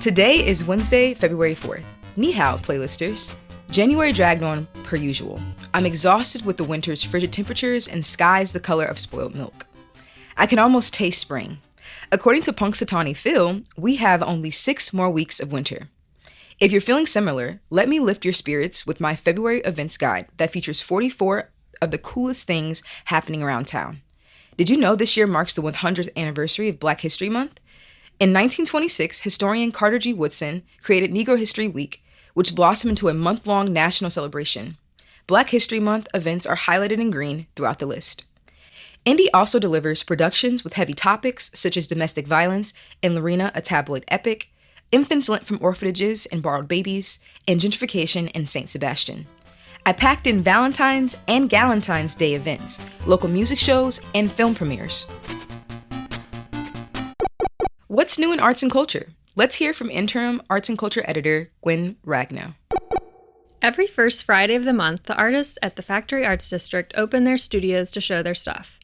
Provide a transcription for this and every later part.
Today is Wednesday, February 4th. Ni hao, playlisters. January dragged on per usual. I'm exhausted with the winter's frigid temperatures and skies the color of spoiled milk. I can almost taste spring. According to Punxsutawney Phil, we have only 6 more weeks of winter. If you're feeling similar, let me lift your spirits with my February events guide that features 44 of the coolest things happening around town. Did you know this year marks the 100th anniversary of Black History Month? In 1926, historian Carter G. Woodson created Negro History Week, which blossomed into a month-long national celebration. Black History Month events are highlighted in green throughout the list. Indy also delivers productions with heavy topics such as domestic violence and Lorena, a Tabloid Epic, infants lent from orphanages and borrowed babies, and gentrification in St. Sebastian. I packed in Valentine's and Galentine's Day events, local music shows, and film premieres. What's new in arts and culture? Let's hear from interim arts and culture editor Gwen Ragnow. Every first Friday of the month, the artists at the Factory Arts District open their studios to show their stuff.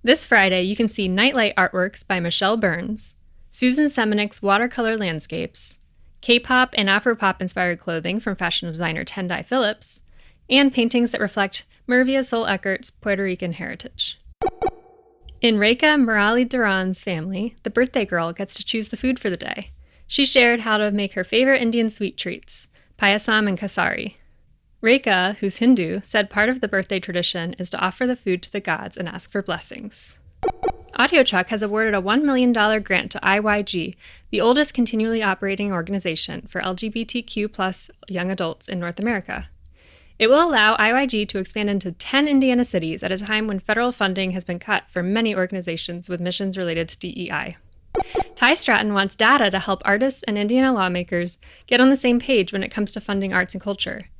This Friday, you can see Nightlight artworks by Michelle Burns, Susan Semenick's watercolor landscapes, K-pop and Afro-pop-inspired clothing from fashion designer Tendai Phillips, and paintings that reflect Mervia Sol Eckert's Puerto Rican heritage. In Reika Murali Duran's family, the birthday girl gets to choose the food for the day. She shared how to make her favorite Indian sweet treats, payasam and kasari. Reika, who's Hindu, said part of the birthday tradition is to offer the food to the gods and ask for blessings. AudioChuck has awarded a $1 million grant to IYG, the oldest continually operating organization for LGBTQ+ young adults in North America. It will allow IYG to expand into 10 Indiana cities at a time when federal funding has been cut for many organizations with missions related to DEI. Ty Stratton wants data to help artists and Indiana lawmakers get on the same page when it comes to funding arts and culture.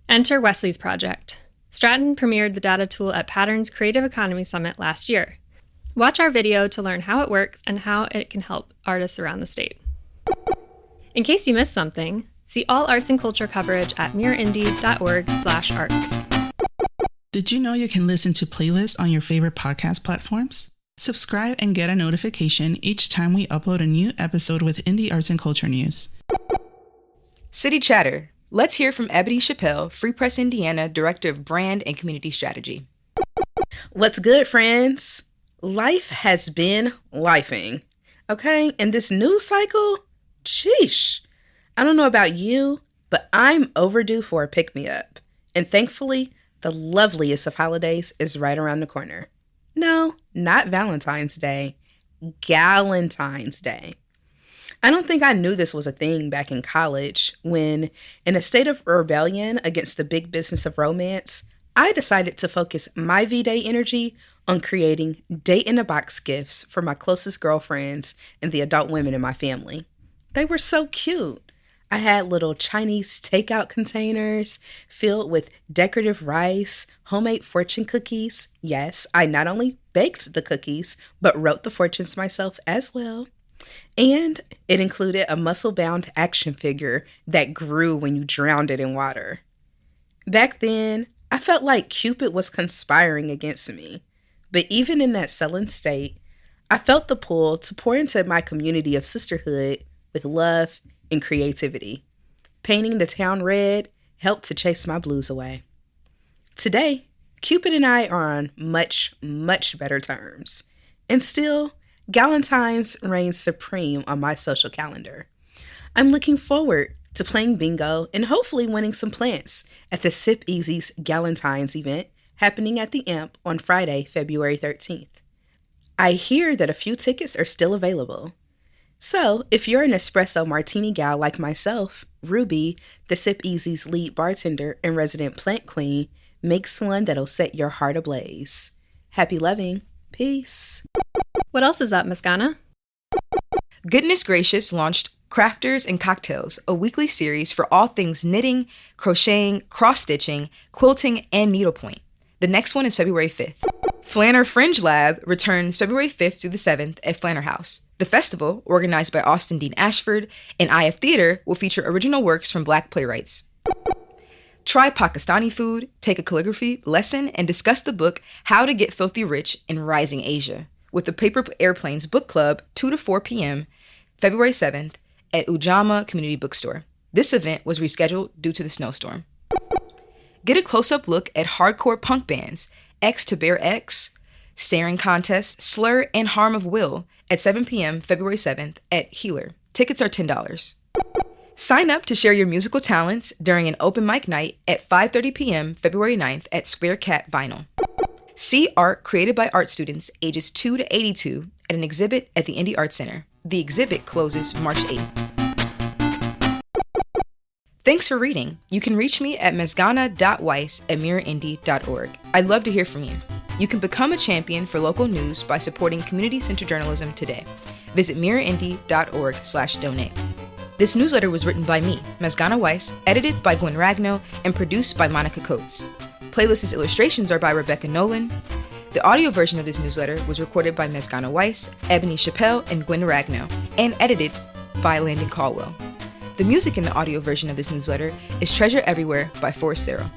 Enter Wesley's Project. Stratton premiered the data tool at Pattern's Creative Economy Summit last year. Watch our video to learn how it works and how it can help artists around the state. In case you missed something, see all arts and culture coverage at mirrorindy.org/arts. Did you know you can listen to playlists on your favorite podcast platforms? Subscribe and get a notification each time we upload a new episode with indie arts and culture news. City Chatter. Let's hear from Ebony Chappelle, Free Press Indiana Director of Brand and Community Strategy. What's good, friends? Life has been lifing, okay? And this news cycle, sheesh. I don't know about you, but I'm overdue for a pick-me-up. And thankfully, the loveliest of holidays is right around the corner. No, not Valentine's Day, Galentine's Day. I don't think I knew this was a thing back in college when, in a state of rebellion against the big business of romance, I decided to focus my V-Day energy on creating date-in-a-box gifts for my closest girlfriends and the adult women in my family. They were so cute. I had little Chinese takeout containers filled with decorative rice, homemade fortune cookies. Yes, I not only baked the cookies, but wrote the fortunes myself as well. And it included a muscle-bound action figure that grew when you drowned it in water. Back then, I felt like Cupid was conspiring against me. But even in that sullen state, I felt the pull to pour into my community of sisterhood with love and creativity. Painting the town red helped to chase my blues away. Today, Cupid and I are on much, much better terms. And still, Galentine's reigns supreme on my social calendar. I'm looking forward to playing bingo and hopefully winning some plants at the Sip Easy's Galentine's event happening at the Amp on Friday, February 13th. I hear that a few tickets are still available. So, if you're an espresso martini gal like myself, Ruby, the Sip Easy's lead bartender and resident plant queen, makes one that'll set your heart ablaze. Happy loving. Peace. What else is up, Miss Ghana? Goodness Gracious launched Crafters and Cocktails, a weekly series for all things knitting, crocheting, cross-stitching, quilting, and needlepoint. The next one is February 5th. Flanner Fringe Lab returns February 5th through the 7th at Flanner House. The festival, organized by Austin Dean Ashford and IF Theater, will feature original works from Black playwrights. Try Pakistani food, take a calligraphy lesson, and discuss the book How to Get Filthy Rich in Rising Asia with the Paper Airplanes Book Club 2 to 4 p.m. February 7th at Ujamaa Community Bookstore. This event was rescheduled due to the snowstorm. Get a close-up look at hardcore punk bands X to Bear X, Staring Contest, Slur, and Harm of Will at 7 p.m. February 7th at Healer. Tickets are $10. Sign up to share your musical talents during an open mic night at 5:30 p.m. February 9th at Square Cat Vinyl. See art created by art students ages 2 to 82 at an exhibit at the Indy Art Center. The exhibit closes March 8th. Thanks for reading. You can reach me at mesgana.weiss@mirrorindy.org. I'd love to hear from you. You can become a champion for local news by supporting community-centered journalism today. Visit mirrorindy.org/donate. This newsletter was written by me, Mesgana Weiss, edited by Gwen Ragno, and produced by Monica Coates. Playlist's illustrations are by Rebecca Nolan. The audio version of this newsletter was recorded by Mesgana Weiss, Ebony Chappelle, and Gwen Ragno, and edited by Landon Caldwell. The music in the audio version of this newsletter is Treasure Everywhere by Forrest Sarah.